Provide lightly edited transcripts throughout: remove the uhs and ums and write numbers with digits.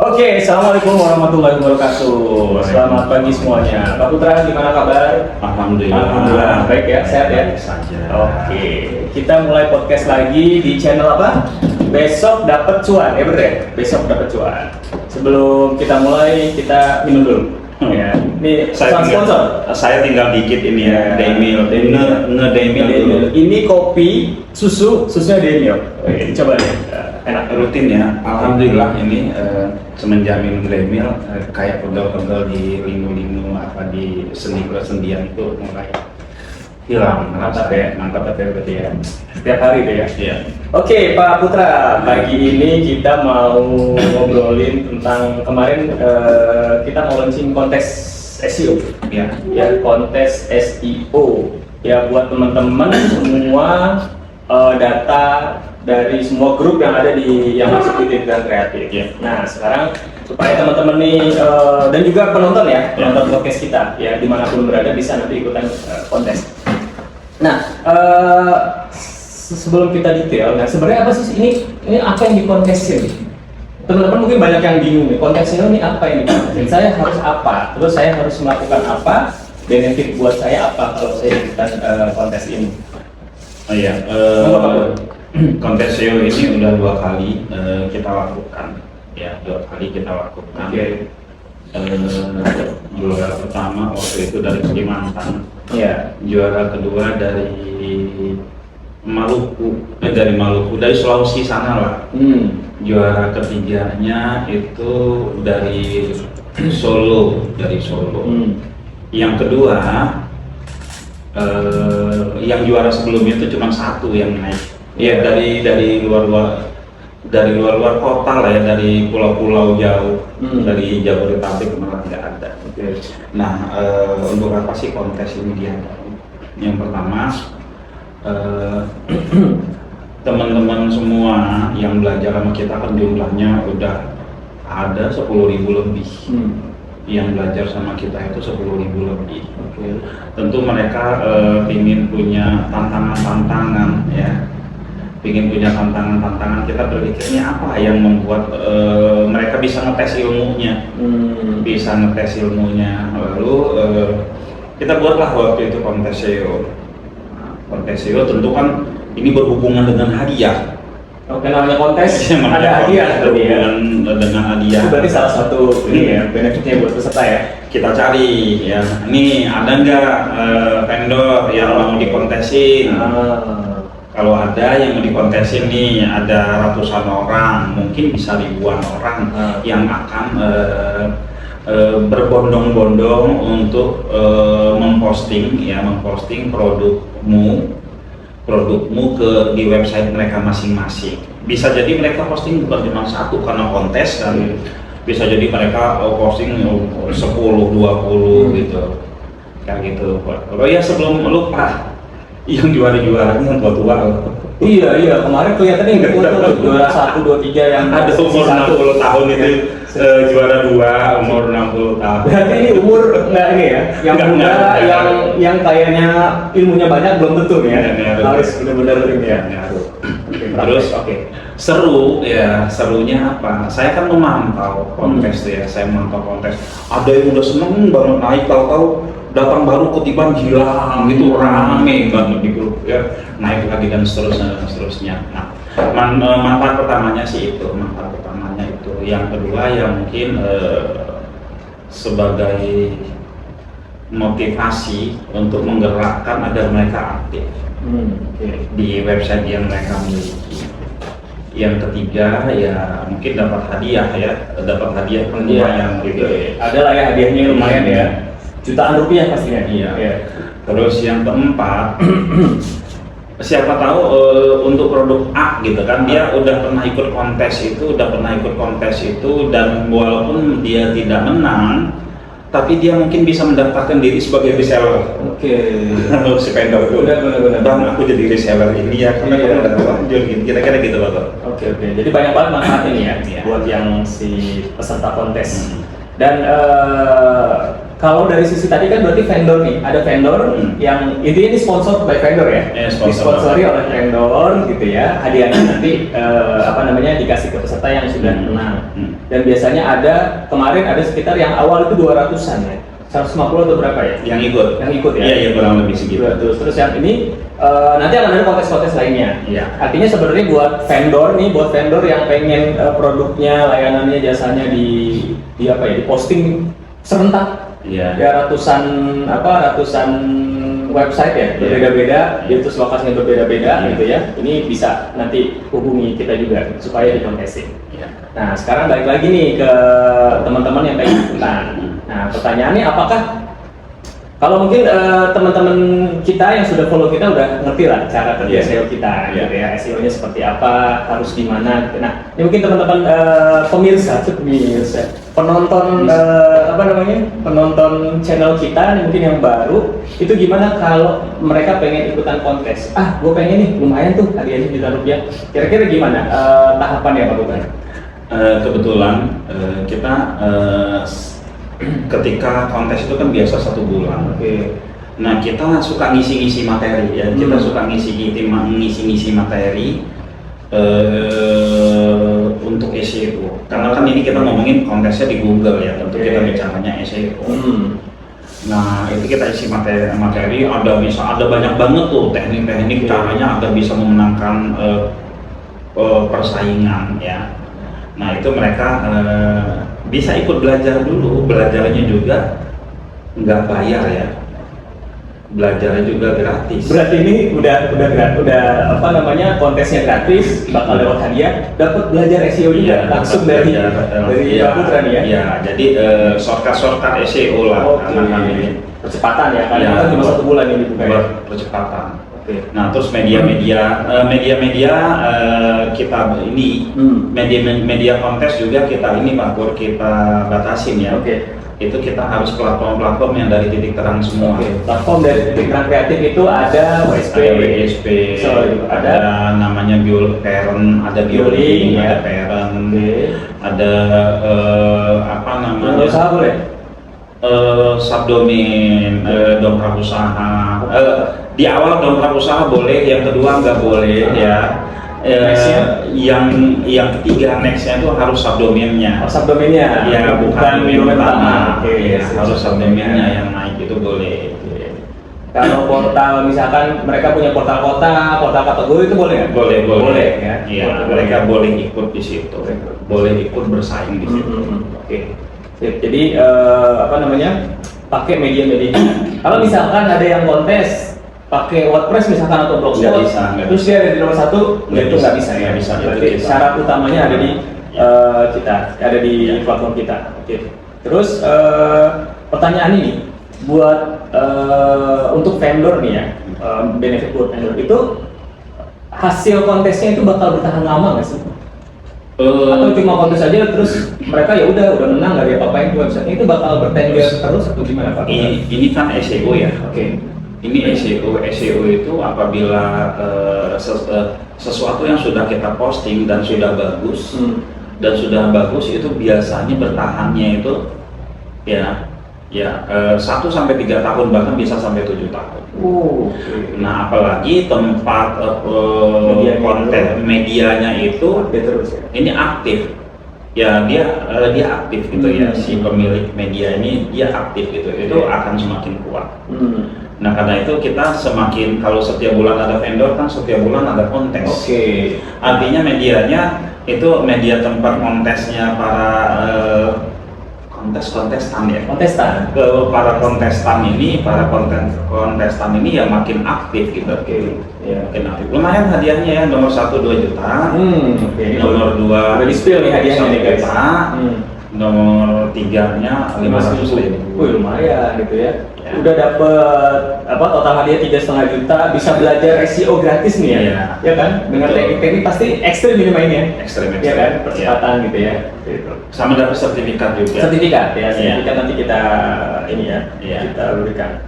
Oke, assalamualaikum warahmatullahi wabarakatuh. Selamat pagi semuanya. Pak Putra, gimana kabar? Alhamdulillah. Baik ya, sehat ya. Saja. Oke, kita mulai podcast lagi di channel apa? Besok dapat cuan, bener ya? Besok dapat cuan. Sebelum kita mulai, kita minum dulu. Ya, ini sponsor. Saya tinggal dikit ini ya, Demil. Demil. Ini kopi, susunya Demil. Oke, coba deh. Enak. Rutin ya. Alhamdulillah ini semenjak minum Demil kayak pegel-pegel di linu-linu apa di sendi-sendian itu mulai hilang. Mantap ya, berarti ya. Setiap hari deh ya. Iya. Oke, Pak Putra, pagi ini kita mau ngobrolin tentang kemarin kita mau launching kontes SEO. Ya. Ya, kontes SEO. Ya, buat teman-teman semua data dari semua grup yang ada di yang masuk di Digital Kreatif. Ya. Nah, sekarang supaya teman-teman nih dan juga penonton ya, penonton podcast kita ya dimanapun berada bisa nanti ikutan kontes. Nah, sebelum kita detail, nah sebenarnya apa sih ini apa yang dikontesin? Teman-teman mungkin banyak yang bingung nih, kontesnya ini apa yang dikontesin? Saya harus apa? Terus saya harus melakukan apa? Benefit buat saya apa kalau saya ikutan kontes ini? Oh iya. Kontes SEO ini udah 2 kali kita lakukan. Ya, 2 kali kita lakukan. Oke. Juara pertama waktu itu dari Kalimantan. Iya. Juara kedua dari Maluku, dari Sulawesi sana lah. Juara ketiganya itu dari Solo. Yang kedua, yang juara sebelumnya itu cuma 1 yang naik. Ya dari luar kota lah ya, dari pulau-pulau jauh, dari Jabodetabek malah nggak ada. Oke. Nah, untuk apa sih kontes ini dia? Yang pertama, teman-teman semua yang belajar sama kita kan jumlahnya udah ada 10.000 lebih. Yang belajar sama kita itu 10.000 lebih. Oke. Tentu mereka ingin punya tantangan ya. Ingin punya tantangan, kita berpikirnya apa yang membuat mereka bisa ngetes ilmunya, lalu kita buatlah waktu itu kontes SEO. Kontes SEO tentu kan ini berhubungan dengan hadiah. Oke, namanya kontes Namanya ada hadiah kontes tadi ya. dengan hadiah. Itu berarti salah satu ini ya benefitnya buat peserta ya. Kita cari ya, ini ada nggak vendor yang mau dikontesin? Kalau ada yang mau dikontesin nih, ada ratusan orang, mungkin bisa ribuan orang yang akan berbondong-bondong untuk memposting produkmu di website mereka masing-masing. Bisa jadi mereka posting bukan cuma 1 karena kontes dan bisa jadi mereka posting 10, 20 gitu, kayak gitu. Oh ya, sebelum lupa, yang juara-juaranya yang tua-tua. Iya, kemarin kelihatannya yang tua tuh juara 1, 2, 3 yang ada umur 60 tahun itu juara 2 umur 60 tahun. Berarti ini umur enggak ini ya? Yang muda, yang kayaknya ilmunya banyak belum tentu ya. Harus benar-benar ini ya. Terus seru ya, serunya apa? Saya kan memantau kontes ya, saya memantau kontes. Ada yang udah seneng banget naik, tahu-tahu datang baru ketiban hilang gitu, rame banget di grup ya, naik lagi dan seterusnya. Nah, manfaat pertamanya sih itu, yang kedua yang mungkin sebagai motivasi untuk menggerakkan agar mereka aktif di website yang mereka miliki. Yang ketiga ya mungkin dapat hadiah lumayan gitu. Ada lah ya hadiahnya lumayan ya. Jutaan rupiah pastinya. Iya. Terus yang keempat, siapa tahu untuk produk A gitu kan, dia udah pernah ikut kontes itu, dan walaupun dia tidak menang, tapi dia mungkin bisa mendaftarkan diri sebagai reseller. Oke. Si vendor itu benar. Bang, aku jadi reseller ini ya, karena kamu udah terlanjur gitu, kira-kira gitu Bapak. Oke. Jadi banyak banget manfaatnya nih ya buat yang si peserta kontes. Dan Kalau dari sisi tadi kan berarti vendor nih, ada vendor yang intinya ini sponsor by vendor ya, disponsori oleh vendor gitu ya, hadiahnya nanti dikasih ke peserta yang sudah menang. Dan biasanya ada kemarin ada sekitar yang awal itu 200-an ya, 150 atau berapa ya? Yang ikut ya? Iya kurang lebih segitu. Terus yang ini nanti akan ada kontes-kontes lainnya. Iya. Artinya sebenarnya buat vendor yang pengen produknya, layanannya, jasanya di posting serentak. Iya. Ya ratusan website ya, berbeda-beda, terus lokasinya berbeda-beda gitu ya. Ini bisa nanti hubungi kita juga supaya dikontesin. Iya. Nah sekarang balik lagi nih ke teman-teman yang pengen ikutan. Nah pertanyaannya apakah kalau mungkin teman-teman kita yang sudah follow kita udah ngerti lah cara kerja SEO kita, gitu ya, SEO-nya seperti apa, harus gimana. Gitu. Nah, ini mungkin teman-teman pemirsa, penonton penonton channel kita, nih, mungkin yang baru, itu gimana kalau mereka pengen ikutan kontes? Gue pengen nih, lumayan tuh hadiahnya Rp1 juta. Kira-kira gimana tahapannya Pak Bukan? Kebetulan kita ketika kontes itu kan biasa 1 bulan. Nah kita suka ngisi-ngisi materi ya, kita suka ngisi-ngisi materi untuk SEO. Karena kan ini kita ngomongin kontesnya di Google ya, tentu kita bicaranya SEO. Nah itu kita isi materi, ada banyak banget tuh teknik-teknik caranya agar bisa memenangkan persaingan ya. Nah itu mereka bisa ikut belajar dulu, belajarnya juga nggak bayar ya, belajarnya juga gratis. Berarti ini udah kontesnya gratis, bakal lewat hadiah, dapat belajar SEO juga langsung dari Pak Putra nih ya. Iya, jadi shortcut SEO lah. Percepatan ya, kan cuma 1 bulan ini dibuka ya. Percepatan. Nah terus media-media kita ini media kontes juga kita ini Pak Pur, kita batasin ya. Itu kita harus platform-platform yang dari titik terang semua. Platform dari titik terang kreatif itu ada WSP, ada namanya Parent, ada Bioling, ada Parent, ada usaha boleh? Subdomain, dongkrak usaha. Di awal dongkrak usaha boleh, yang kedua nggak boleh ya. Yang ketiga nextnya itu harus subdomainnya. Subdomainnya? Ya bukan domain utama. Harus subdomainnya ya. Yang naik itu boleh. Kalau portal misalkan mereka punya portal kota, portal kategori itu boleh nggak? Boleh ya. Iya, mereka boleh ikut di situ. Boleh ikut bersaing di situ. Jadi pakai media-media. Kalau misalkan ada yang kontes pakai WordPress misalkan atau Blogspot, terus dia ada di nomor 1, itu nggak bisa ya. Berarti syarat utamanya ada di kita, ada di platform kita. Terus pertanyaan ini buat untuk vendor nih ya, benefit buat vendor itu hasil kontesnya itu bakal bertahan lama nggak sih? Atau cuma kontes aja terus mereka ya udah menang nggak diapa-apain tuh website itu bakal bertengger terus atau gimana Pak? Ini kan SEO ya. Ini SEO itu apabila sesuatu yang sudah kita posting dan sudah bagus itu biasanya bertahannya itu ya 1 sampai 3 tahun, bahkan bisa sampai 7 tahun. Nah apalagi tempat konten medianya itu ini aktif ya, dia aktif gitu ya, si pemilik media ini dia aktif gitu, itu akan semakin kuat. Nah karena itu kita semakin, kalau setiap bulan ada vendor kan setiap bulan ada kontes. Artinya medianya itu media tempat kontesnya para kontestan ya. Para kontestan ini ya makin aktif gitu. Makin aktif. Lumayan hadiahnya ya, nomor 1 2 juta. Nomor 2 udah di-spill nih hadiahnya nih guys. Nomor 3-nya 500.000. Lumayan gitu ya. Udah dapet total hadiah 3,5 juta, bisa belajar SEO gratis nih ya kan? Dengan teknik pasti ekstrim ini mainnya. Ekstrim ya kan? Percepatan gitu ya. Sama dapat sertifikat juga. Sertifikat nanti kita kita berikan.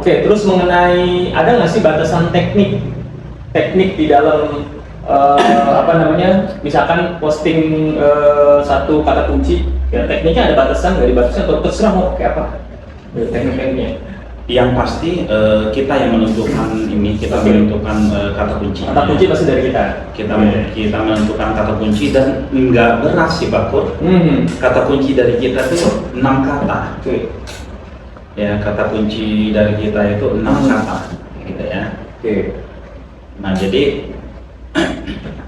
Terus mengenai ada nggak sih batasan teknik di dalam misalkan posting satu kata kunci, ya tekniknya ada batasan nggak, dibatasi atau terserah mau pakai apa? Teknik-tekniknya. Yang pasti kita yang menentukan ini, kita menentukan kata kunci. Kata kunci pasti dari kita. Kita menentukan kata kunci dan nggak berat sih Pak Kur. Kata kunci dari kita itu 6 kata. Oke. Ya, kata kunci dari kita itu 6 kata, gitu ya. Oke. Nah jadi,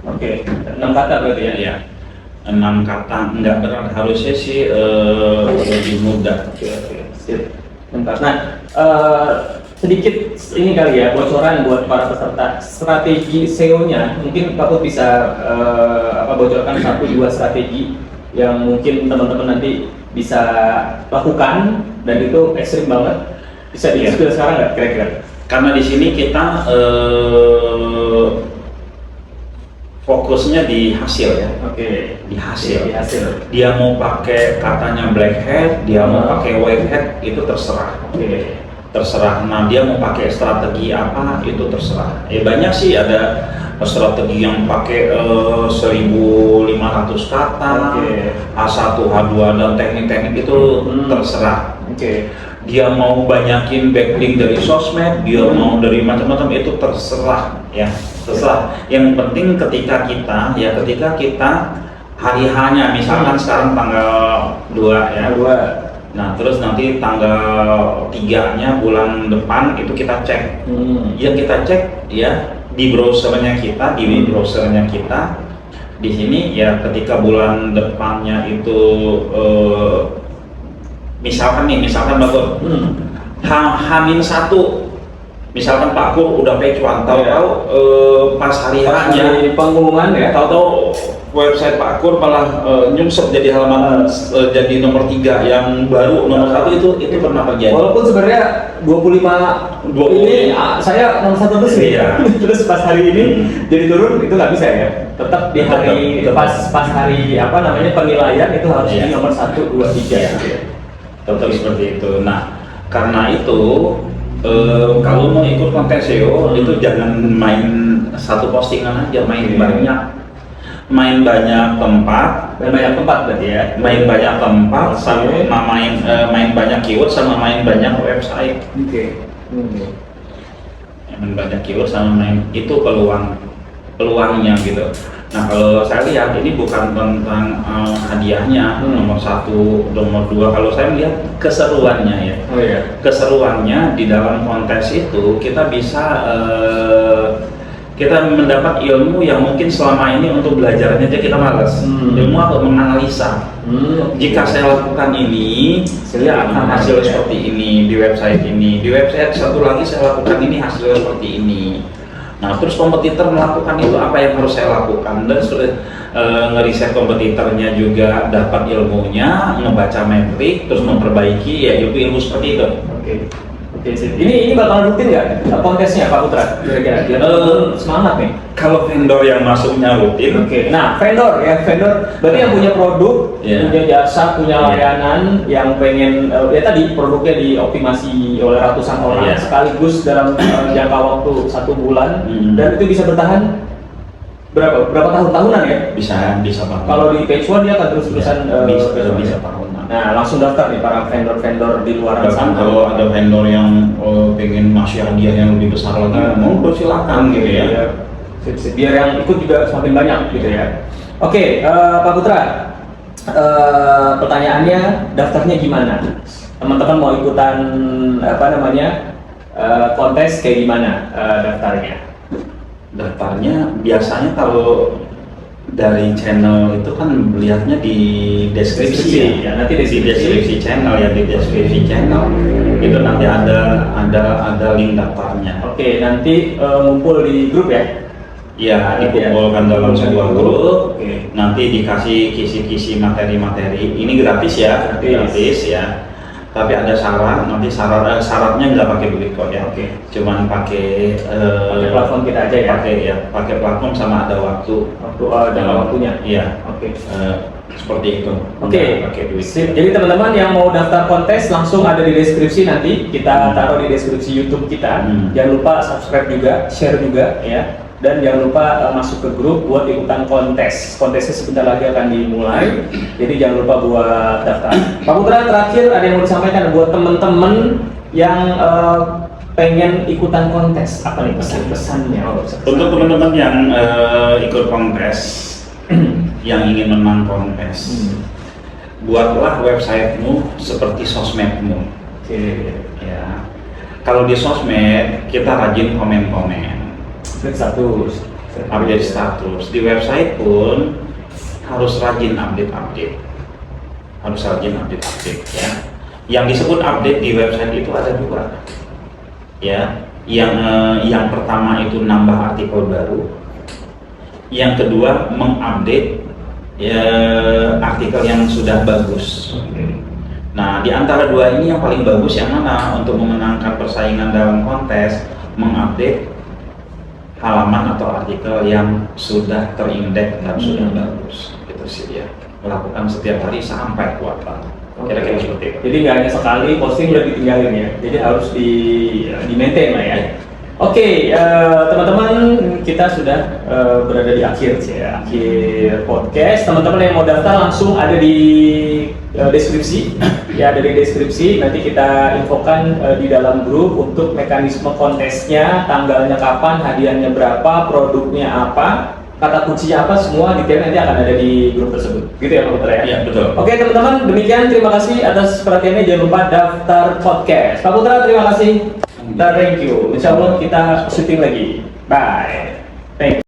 Oke. 6 kata berarti ya? ya 6 kata nggak berat, harusnya sih lebih mudah. Oke. Sip. Bentar. Nah, sedikit ini kali ya bocoran buat para peserta strategi SEO-nya. Mungkin Pak Put bisa bocorkan 1-2 strategi yang mungkin teman-teman nanti bisa lakukan dan itu ekstrim banget. Bisa di-spill sekarang nggak kira-kira? Karena di sini kita fokusnya di hasil ya. Oke. Di hasil. Di hasil. Dia mau pakai katanya black hat, dia mau pakai white hat, itu terserah. Oke. Terserah. Nah dia mau pakai strategi apa, itu terserah. Banyak sih, ada strategi yang pakai 1.500 kata, A1, H2 dan teknik-teknik itu terserah. Oke. Dia mau banyakin backlink dari sosmed, dia mau dari macam-macam, itu terserah ya, terserah. Yang penting ketika kita hari hanya misalkan sekarang tanggal 2 ya. 2. Nah, terus nanti tanggal 3-nya bulan depan itu kita cek. Yang kita cek ya di browsernya kita, di sini ya ketika bulan depannya itu misalkan Bapak H-1, misalkan Pak Kur udah pecuan, tahu-tahu pas hari hanya pengumuman ya, tahu-tahu website Pak Kur malah nyungsep jadi halaman jadi nomor 3 yang baru, nomor 1 itu pernah terjadi. Walaupun sebenarnya 25 ini saya nomor 1 terus ya. Terus pas hari ini jadi turun, itu nggak bisa ya. Tetap di hari pas hari penilaian itu harus di nomor 1, 2, 3. Tetap seperti itu. Nah, karena itu kalau mau ikut konten SEO itu jangan main satu postingan aja, main banyak tempat berarti ya. Main banyak tempat sama main banyak keyword sama main banyak website. Oke. Main banyak keyword sama main itu peluangnya gitu. Nah kalau saya lihat ini bukan tentang hadiahnya nomor 1, nomor 2. Kalau saya melihat keseruannya ya. Oh iya. Keseruannya di dalam kontes itu kita bisa kita mendapat ilmu yang mungkin selama ini untuk belajarnya aja kita malas. Ilmu untuk menganalisa. Jika saya lakukan ini, saya akan hasil seperti ini di website ini. Di website satu lagi saya lakukan ini, hasilnya seperti ini. Nah, terus kompetitor melakukan itu, apa yang harus saya lakukan? Dan sudah ngeriset kompetitornya juga, dapat ilmunya, ngebaca metrik, terus memperbaiki, ya ilmu seperti itu. Oke, ini bakal rutin nggak kontesnya Pak Putra? Kira-kira biar semangat nih. Kalau vendor yang masuknya rutin. Nah vendor berarti yang punya produk, punya jasa, punya layanan, yang pengen tadi produknya dioptimasi oleh ratusan orang sekaligus dalam jangka waktu 1 bulan, dan itu bisa bertahan berapa tahunan ya? Bisa tahunan. Kalau di page one dia akan terus-terusan bisa tahunan. Nah, langsung daftar nih para vendor-vendor di luar sana. Kalau ada vendor yang pengen ngasih hadiah yang lebih besar lagi, mau silakan gitu ya. Biar yang ikut juga semakin banyak gitu ya. Oke, Pak Putra, pertanyaannya daftarnya gimana? Teman-teman mau ikutan kontes kayak gimana daftarnya? Daftarnya biasanya kalau dari channel itu kan melihatnya di deskripsi ya. Nanti di deskripsi channel itu nanti ada link daftarnya. Oke, nanti ngumpul di grup ya? Iya, dikumpulkan dalam sebuah grup. Nanti dikasih kisi-kisi materi-materi. Ini gratis ya, tapi ada syarat, nanti syaratnya nggak pakai duit kok ya. Cuman pakai platform kita aja ya. Pakai platform sama ada waktu waktunya. Iya. Seperti itu. Pakai duit. Jadi teman-teman yang mau daftar kontes langsung ada di deskripsi, nanti kita taruh di deskripsi YouTube kita. Jangan lupa subscribe juga, share juga ya. dan jangan lupa masuk ke grup buat ikutan kontes. Kontesnya sebentar lagi akan dimulai, jadi jangan lupa buat daftar. Pak Putra, terakhir ada yang mau disampaikan buat teman-teman yang pengen ikutan kontes, apa nih pesan-pesannya? Untuk teman-teman yang ikut kontes, yang ingin menang kontes, buatlah websitemu seperti sosmedmu. Ya. Kalau di sosmed kita rajin komen-komen, update status. Di website pun harus rajin update-update, ya. Yang disebut update di website itu ada dua, ya. Yang pertama itu nambah artikel baru, yang kedua mengupdate artikel yang sudah bagus. Nah, di antara dua ini yang paling bagus yang mana untuk memenangkan persaingan dalam kontes? Mengupdate halaman atau artikel yang sudah terindeks dan sudah bagus. Itu sih ya. Melakukan setiap hari sampai kuartal. Kira-kira seperti itu. Jadi nggak hanya sekali posting udah ditinggalin ya. Jadi harus di maintain lah ya. Oke, teman-teman, kita sudah berada di akhir podcast. Teman-teman yang mau daftar langsung ada di deskripsi, ya, ada di deskripsi. Nanti kita infokan di dalam grup untuk mekanisme kontesnya, tanggalnya kapan, hadiahnya berapa, produknya apa, kata kuncinya apa, semua detail nanti akan ada di grup tersebut. Gitu ya Pak Putra ya? Iya, betul. Oke teman-teman, demikian, terima kasih atas perhatiannya. Jangan lupa daftar podcast. Pak Putra, terima kasih. Thank you. Insya Allah kita syuting lagi. Bye. Thank you.